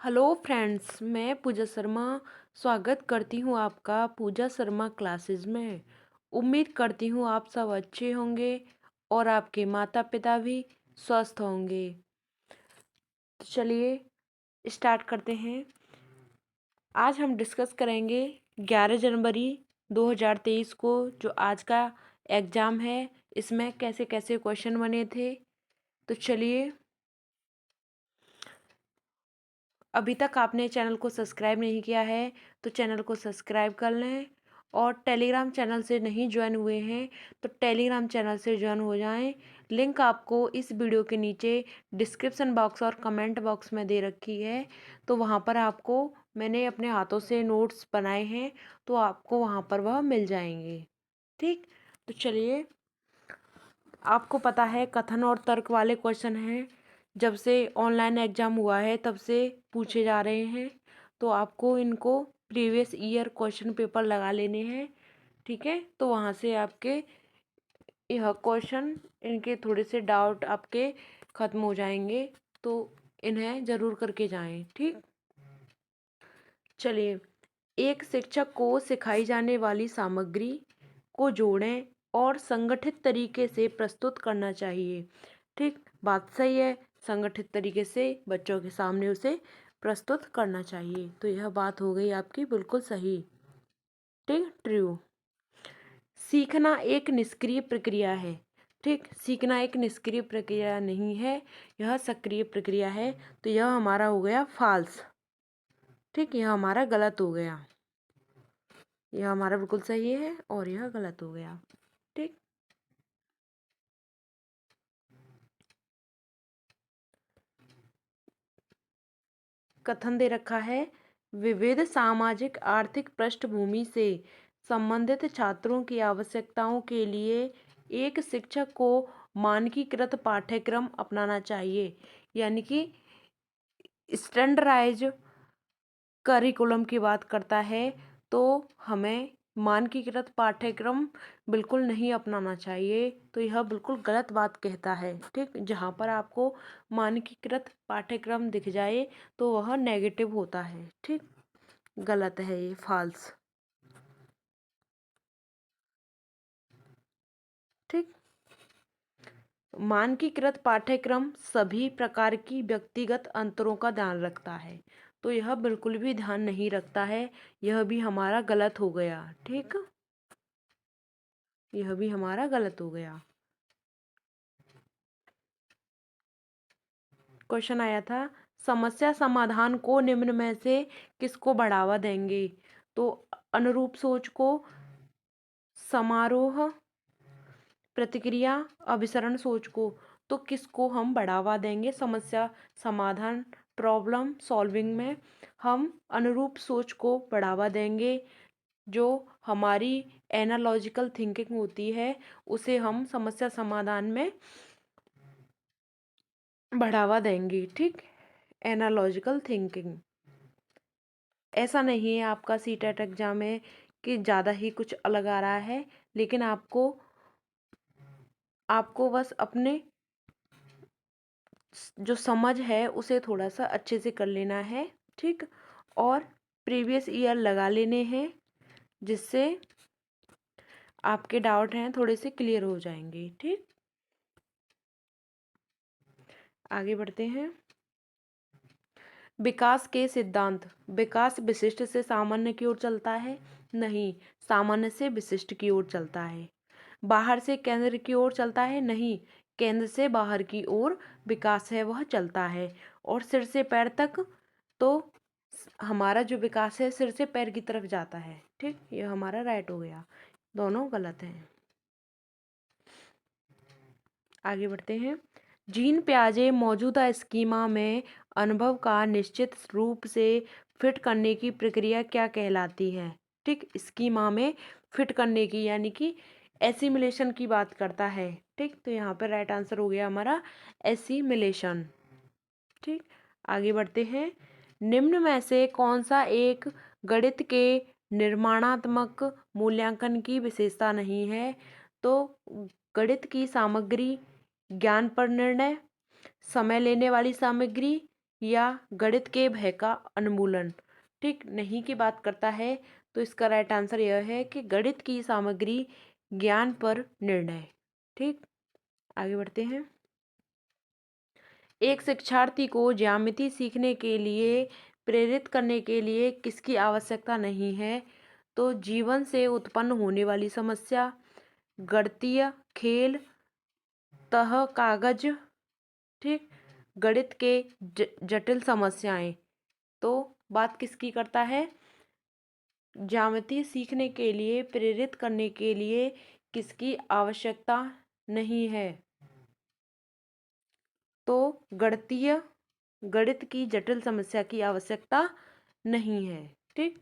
Hello friends, मैं पूजा शर्मा स्वागत करती हूँ आपका पूजा शर्मा क्लासेस में। उम्मीद करती हूँ आप सब अच्छे होंगे और आपके माता पिता भी स्वस्थ होंगे। तो चलिए स्टार्ट करते हैं। आज हम डिस्कस करेंगे 11 जनवरी 2023 को जो आज का एग्ज़ाम है, इसमें कैसे कैसे क्वेश्चन बने थे। तो चलिए, अभी तक आपने चैनल को सब्सक्राइब नहीं किया है तो चैनल को सब्सक्राइब कर लें, और टेलीग्राम चैनल से नहीं ज्वाइन हुए हैं तो टेलीग्राम चैनल से ज्वाइन हो जाएं। लिंक आपको इस वीडियो के नीचे डिस्क्रिप्शन बॉक्स और कमेंट बॉक्स में दे रखी है। तो वहाँ पर आपको मैंने अपने हाथों से नोट्स बनाए हैं, तो आपको वहाँ पर वह मिल जाएंगे। ठीक, तो चलिए, आपको पता है कथन और तर्क वाले क्वेश्चन हैं, जब से ऑनलाइन एग्ज़ाम हुआ है तब से पूछे जा रहे हैं। तो आपको इनको प्रीवियस ईयर क्वेश्चन पेपर लगा लेने हैं। ठीक है, तो वहाँ से आपके यह क्वेश्चन, इनके थोड़े से डाउट आपके ख़त्म हो जाएंगे, तो इन्हें ज़रूर करके जाएं। ठीक, चलिए, एक शिक्षक को सिखाई जाने वाली सामग्री को जोड़ें और संगठित तरीके से प्रस्तुत करना चाहिए। ठीक, बात सही है, संगठित तरीके से बच्चों के सामने उसे प्रस्तुत करना चाहिए। तो यह बात हो गई आपकी बिल्कुल सही। ठीक, ट्रू। सीखना एक निष्क्रिय प्रक्रिया है। ठीक, सीखना एक निष्क्रिय प्रक्रिया नहीं है, यह सक्रिय प्रक्रिया है। तो यह हमारा हो गया फॉल्स। ठीक, यह हमारा गलत हो गया। यह हमारा बिल्कुल सही है और यह गलत हो गया। ठीक, कथन दे रखा है, विविध सामाजिक आर्थिक पृष्ठभूमि से संबंधित छात्रों की आवश्यकताओं के लिए एक शिक्षक को मानकीकृत पाठ्यक्रम अपनाना चाहिए। यानी कि स्टैंडर्डाइज करिकुलम की बात करता है, तो हमें मानकीकृत पाठ्यक्रम बिल्कुल नहीं अपनाना चाहिए। तो यह बिल्कुल गलत बात कहता है। ठीक, जहाँ पर आपको मानकीकृत पाठ्यक्रम दिख जाए तो वह नेगेटिव होता है। ठीक, गलत है, ये फॉल्स। ठीक, मानकीकृत पाठ्यक्रम सभी प्रकार की व्यक्तिगत अंतरों का ध्यान रखता है। तो यह बिल्कुल भी ध्यान नहीं रखता है, यह भी हमारा गलत हो गया। ठीक, यह भी हमारा गलत हो गया। क्वेश्चन आया था, समस्या समाधान को निम्न में से किसको बढ़ावा देंगे। तो अनुरूप सोच को, समारोह, प्रतिक्रिया, अभिसरण सोच को। तो किसको हम बढ़ावा देंगे समस्या समाधान, प्रॉब्लम सॉल्विंग में हम अनुरूप सोच को बढ़ावा देंगे। जो हमारी एनालॉजिकल थिंकिंग होती है उसे हम समस्या समाधान में बढ़ावा देंगे। ठीक, एनालॉजिकल थिंकिंग। ऐसा नहीं है आपका सीटेट एग्जाम है कि ज़्यादा ही कुछ अलग आ रहा है, लेकिन आपको आपको बस अपने जो समझ है उसे थोड़ा सा अच्छे से कर लेना है। ठीक, और प्रीवियस ईयर लगा लेने हैं, जिससे आपके डाउट हैं थोड़े से क्लियर हो जाएंगे। ठीक, आगे बढ़ते हैं। विकास के सिद्धांत, विकास विशिष्ट से सामान्य की ओर चलता है? नहीं, सामान्य से विशिष्ट की ओर चलता है। बाहर से केंद्र की ओर चलता है? नहीं, केंद्र से बाहर की ओर विकास है वह चलता है। और सिर से पैर तक, तो हमारा जो विकास है सिर से पैर की तरफ जाता है। ठीक, ये हमारा राइट हो गया, दोनों गलत हैं। आगे बढ़ते हैं। जीन पियाजे मौजूदा स्कीमा में अनुभव का निश्चित रूप से फिट करने की प्रक्रिया क्या कहलाती है? ठीक, स्कीमा में फिट करने की यानी कि एसिमिलेशन की बात करता है। ठीक, तो यहाँ पर राइट आंसर हो गया हमारा एसिमिलेशन। ठीक, आगे बढ़ते हैं। निम्न में से कौन सा एक गणित के निर्माणात्मक मूल्यांकन की विशेषता नहीं है? तो गणित की सामग्री, ज्ञान पर निर्णय, समय लेने वाली सामग्री, या गणित के भय का उन्मूलन। ठीक, नहीं की बात करता है तो इसका राइट आंसर यह है कि गणित की सामग्री ज्ञान पर निर्णय। ठीक, आगे बढ़ते हैं। एक शिक्षार्थी को ज्यामिति सीखने के लिए प्रेरित करने के लिए किसकी आवश्यकता नहीं है? तो जीवन से उत्पन्न होने वाली समस्या, गणितीय खेल, तह कागज, ठीक, गणित के जटिल समस्याएं। तो बात किसकी करता है? ज्यामिति सीखने के लिए प्रेरित करने के लिए किसकी आवश्यकता नहीं है? तो गणित की जटिल समस्या की आवश्यकता नहीं है। ठीक,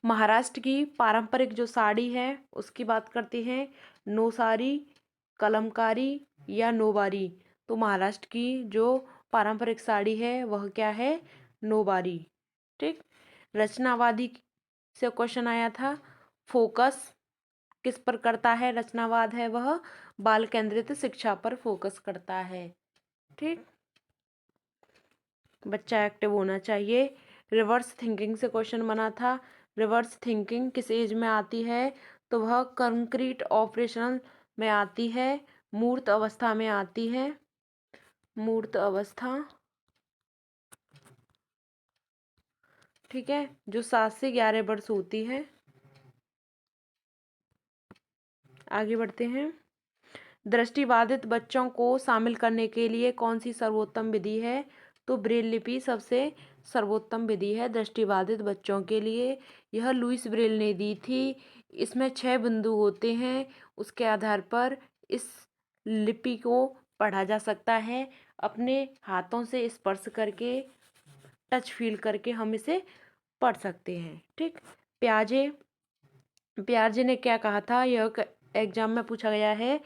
महाराष्ट्र की पारंपरिक जो साड़ी है उसकी बात करते हैं। नौसारी, कलमकारी या नौवारी। तो महाराष्ट्र की जो पारंपरिक साड़ी है वह क्या है? नौवारी। ठीक, रचनावादी से क्वेश्चन आया था। फोकस किस पर करता है? रचनावाद है वह बाल केंद्रित शिक्षा पर फोकस करता है। ठीक, बच्चा एक्टिव होना चाहिए। रिवर्स थिंकिंग से क्वेश्चन बना था। रिवर्स थिंकिंग किस एज में आती है? तो वह कंक्रीट ऑपरेशनल में आती है, मूर्त अवस्था में आती है। मूर्त अवस्था, ठीक है, जो 7 से 11 वर्ष होती है। आगे बढ़ते हैं। दृष्टिबाधित बच्चों को शामिल करने के लिए कौन सी सर्वोत्तम विधि है? तो ब्रेल लिपि सबसे सर्वोत्तम विधि है दृष्टिबाधित बच्चों के लिए। यह लुइस ब्रेल ने दी थी। इसमें 6 बिंदु होते हैं, उसके आधार पर इस लिपि को पढ़ा जा सकता है। अपने हाथों से स्पर्श करके, टच फील करके हम इसे पढ़ सकते हैं। ठीक, प्याजे ने क्या कहा था? यह एग्जाम में पूछा गया है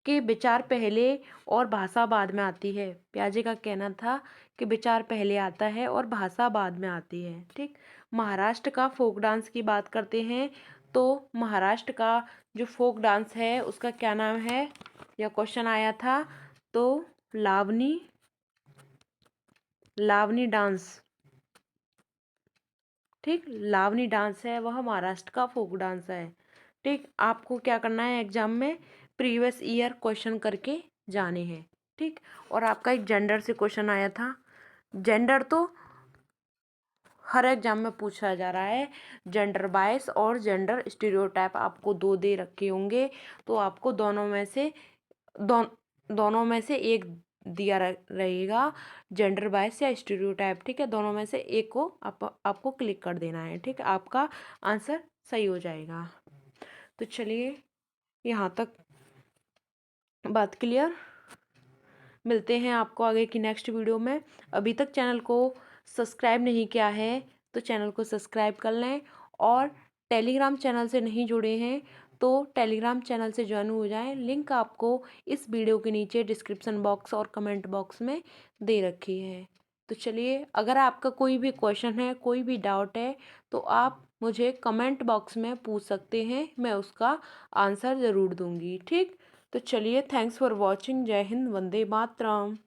कि विचार पहले और भाषा बाद में आती है। प्याजे का कहना था कि विचार पहले आता है और भाषा बाद में आती है। ठीक, महाराष्ट्र का फोक डांस की बात करते हैं। तो महाराष्ट्र का जो फोक डांस है उसका क्या नाम है? यह क्वेश्चन आया था। तो लावनी डांस। ठीक, लावनी डांस है वह महाराष्ट्र का फोक डांस है। ठीक, आपको क्या करना है एग्जाम में? प्रीवियस ईयर क्वेश्चन करके जाने हैं। ठीक, और आपका एक जेंडर से क्वेश्चन आया था। जेंडर तो हर एग्जाम में पूछा जा रहा है। जेंडर बायस और जेंडर स्टीरियोटाइप आपको 2 दे रखे होंगे, तो आपको दोनों में से एक दिया रहेगा, जेंडर बायस या स्टीरियोटाइप। ठीक है, दोनों में से एक को आपको क्लिक कर देना है। ठीक है, आपका आंसर सही हो जाएगा। तो चलिए यहाँ तक बात क्लियर। मिलते हैं आपको आगे की नेक्स्ट वीडियो में। अभी तक चैनल को सब्सक्राइब नहीं किया है तो चैनल को सब्सक्राइब कर लें, और टेलीग्राम चैनल से नहीं जुड़े हैं तो टेलीग्राम चैनल से ज्वाइन हो जाएं। लिंक आपको इस वीडियो के नीचे डिस्क्रिप्शन बॉक्स और कमेंट बॉक्स में दे रखी है। तो चलिए, अगर आपका कोई भी क्वेश्चन है, कोई भी डाउट है, तो आप मुझे कमेंट बॉक्स में पूछ सकते हैं, मैं उसका आंसर ज़रूर दूंगी। ठीक, तो चलिए, थैंक्स फॉर वॉचिंग। जय हिंद, वंदे मातरम।